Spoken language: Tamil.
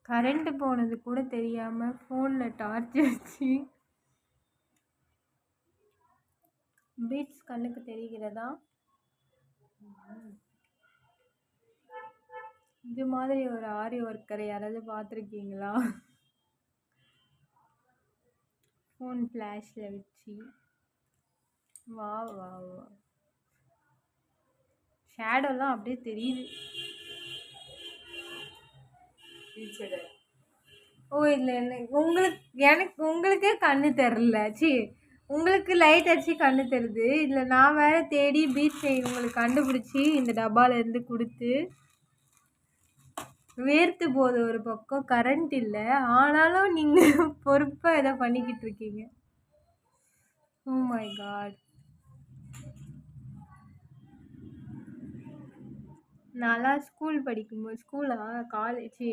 கரண்ட் போனது கூட தெரியாம ஃபோன்ல டார்ச் வச்சு பீட்ஸ் கண்ணுக்கு தெரிகிறதா? இது மாதிரி ஒரு ஆரி ஒர்க்கரை யாராவது பார்த்துருக்கீங்களா? ஃபோன் ஃப்ளாஷில் வச்சு வா வா வா ஷேடோலாம் அப்படியே தெரியுது. ஓ இல்லை இல்லை உங்களுக்கே கண்ணு தெரில. சி உங்களுக்கு லைட் அடிச்சு கண்ணு தெரியுது. இல்லை நான் வேற தேடி பீச் உங்களுக்கு கண்டுபிடிச்சி இந்த டப்பால இருந்து கொடுத்து வேர்த்து போகுது. ஒரு பக்கம் கரண்ட் இல்லை, ஆனாலும் நீங்கள் பொறுப்பாக ஏதோ பண்ணிக்கிட்டு இருக்கீங்க. Oh my god. நான்லாம் ஸ்கூல் படிக்கும்போது, ஸ்கூலா காலேஜ்